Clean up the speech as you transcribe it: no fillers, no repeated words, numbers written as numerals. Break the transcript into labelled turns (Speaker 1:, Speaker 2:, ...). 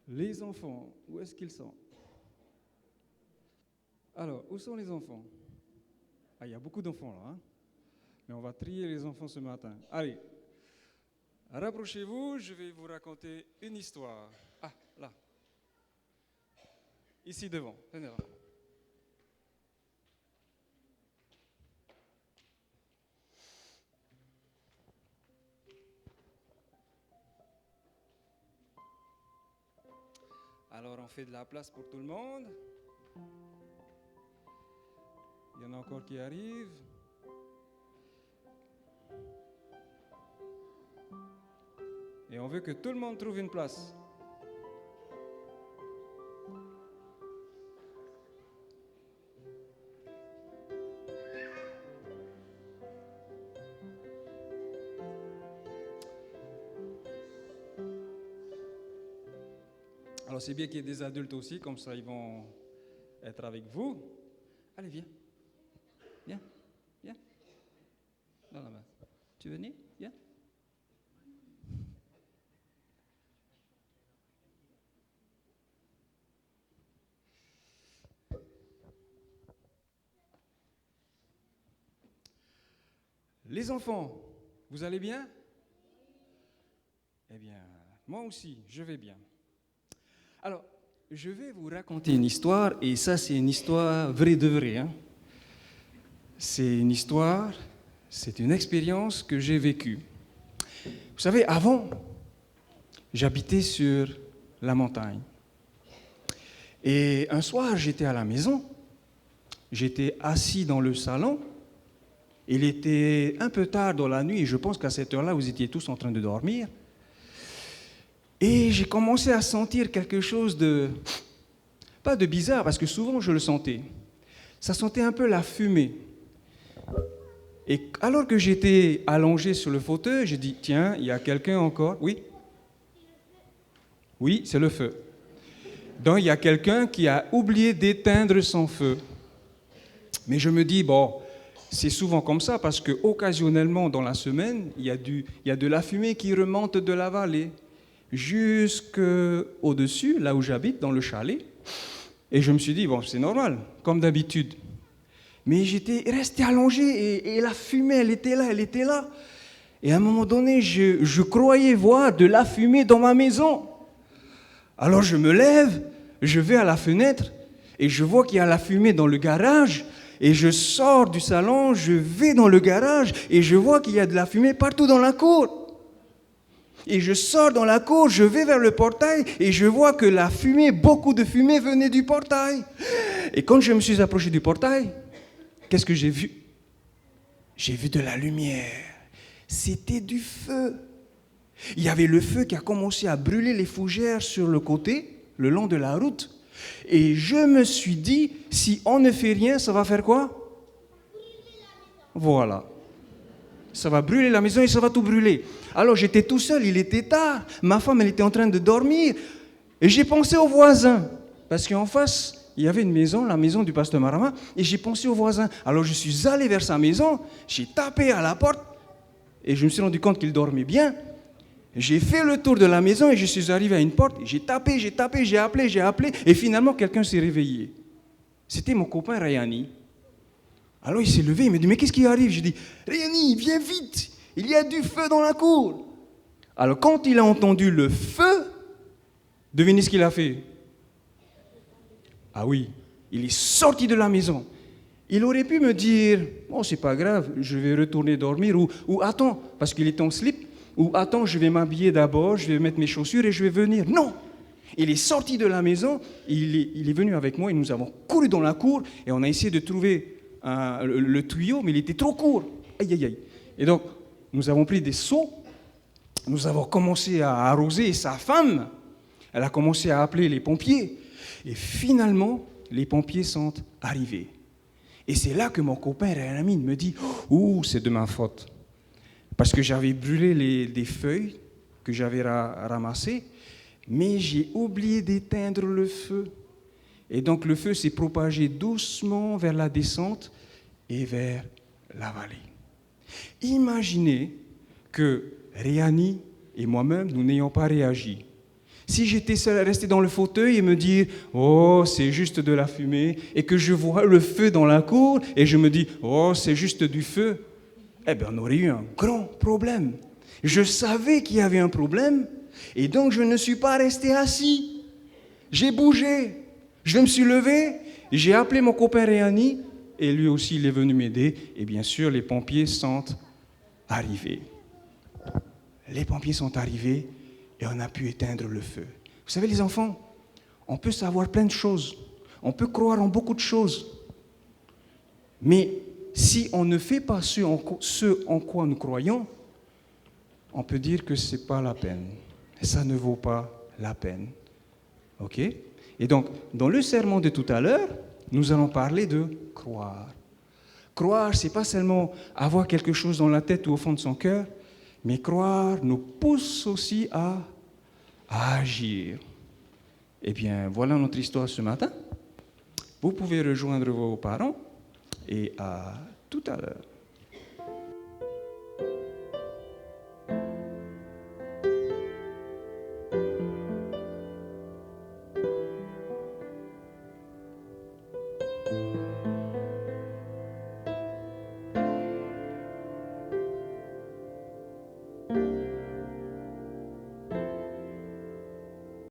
Speaker 1: Les enfants, où est-ce qu'ils sont? Alors, où sont les enfants? Ah, il y a beaucoup d'enfants là, hein? Mais on va trier les enfants ce matin. Allez, rapprochez-vous, je vais vous raconter une histoire. Ah, là. Ici devant, venez là. Alors, on fait de la place pour tout le monde. Il y en a encore qui arrivent. Et on veut que tout le monde trouve une place. Alors c'est bien qu'il y ait des adultes aussi, comme ça ils vont être avec vous. Allez, viens. Viens. Viens. Dans la main. Tu veux venir? Viens. Les enfants, vous allez bien? Eh bien, moi aussi, je vais bien. Alors, je vais vous raconter une histoire, et ça, c'est une histoire vraie de vrai. Hein. C'est une histoire, c'est une expérience que j'ai vécue. Vous savez, avant, j'habitais sur la montagne. Et un soir, j'étais à la maison, j'étais assis dans le salon. Il était un peu tard dans la nuit, et je pense qu'à cette heure-là, vous étiez tous en train de dormir. Et j'ai commencé à sentir quelque chose de... pas de bizarre, parce que souvent je le sentais. Ça sentait un peu la fumée. Et alors que j'étais allongé sur le fauteuil, j'ai dit, tiens, il y a quelqu'un encore. Oui? Oui, c'est le feu. Donc il y a quelqu'un qui a oublié d'éteindre son feu. Mais je me dis, bon, c'est souvent comme ça, parce que occasionnellement dans la semaine, il y a de la fumée qui remonte de la vallée jusqu'au-dessus, là où j'habite, dans le chalet. Et je me suis dit, bon, c'est normal, comme d'habitude. Mais j'étais resté allongé et la fumée, elle était là, elle était là. Et à un moment donné, je croyais voir de la fumée dans ma maison. Alors je me lève, je vais à la fenêtre et je vois qu'il y a la fumée dans le garage. Et je sors du salon, je vais dans le garage et je vois qu'il y a de la fumée partout dans la cour. Et je sors dans la cour, je vais vers le portail et je vois que la fumée, beaucoup de fumée venait du portail. Et quand je me suis approché du portail, qu'est-ce que j'ai vu? J'ai vu de la lumière. C'était du feu. Il y avait le feu qui a commencé à brûler les fougères sur le côté, le long de la route. Et je me suis dit, si on ne fait rien, ça va faire quoi? Voilà. Ça va brûler la maison et ça va tout brûler. Alors j'étais tout seul, il était tard. Ma femme, elle était en train de dormir. Et j'ai pensé aux voisins. Parce qu'en face, il y avait une maison, la maison du pasteur Marama. Et j'ai pensé aux voisins. Alors je suis allé vers sa maison, j'ai tapé à la porte. Et je me suis rendu compte qu'il dormait bien. J'ai fait le tour de la maison et je suis arrivé à une porte. J'ai tapé, j'ai appelé. Et finalement, quelqu'un s'est réveillé. C'était mon copain Rayani. Alors il s'est levé, il m'a dit, mais qu'est-ce qui arrive? J'ai dit, Rayani, viens vite, il y a du feu dans la cour. Alors quand il a entendu le feu, devinez ce qu'il a fait? Ah oui, il est sorti de la maison. Il aurait pu me dire, oh c'est pas grave, je vais retourner dormir, ou attends, parce qu'il est en slip, ou attends, je vais m'habiller d'abord, je vais mettre mes chaussures et je vais venir. Non! Il est sorti de la maison, il est venu avec moi et nous avons couru dans la cour et on a essayé de trouver le tuyau, mais il était trop court. Aïe, aïe, aïe. Et donc, nous avons pris des seaux, nous avons commencé à arroser, et sa femme, elle a commencé à appeler les pompiers. Et finalement, les pompiers sont arrivés. Et c'est là que mon copain Réami me dit, « Ouh, c'est de ma faute. » Parce que j'avais brûlé des feuilles que j'avais ramassées, mais j'ai oublié d'éteindre le feu. Et donc le feu s'est propagé doucement vers la descente et vers la vallée. Imaginez que Réani et moi-même, nous n'ayons pas réagi. Si j'étais seul à rester dans le fauteuil et me dire « Oh, c'est juste de la fumée » et que je vois le feu dans la cour et je me dis « Oh, c'est juste du feu », eh bien, on aurait eu un grand problème. Je savais qu'il y avait un problème et donc je ne suis pas resté assis. J'ai bougé. Je me suis levé, j'ai appelé mon copain Réani et lui aussi il est venu m'aider et bien sûr les pompiers sont arrivés. Les pompiers sont arrivés et on a pu éteindre le feu. Vous savez les enfants, on peut savoir plein de choses, on peut croire en beaucoup de choses, mais si on ne fait pas ce en quoi nous croyons, on peut dire que ce n'est pas la peine. Ça ne vaut pas la peine. OK ? Et donc, dans le sermon de tout à l'heure, nous allons parler de croire. Croire, ce n'est pas seulement avoir quelque chose dans la tête ou au fond de son cœur, mais croire nous pousse aussi à agir. Eh bien, voilà notre histoire ce matin. Vous pouvez rejoindre vos parents et à tout à l'heure.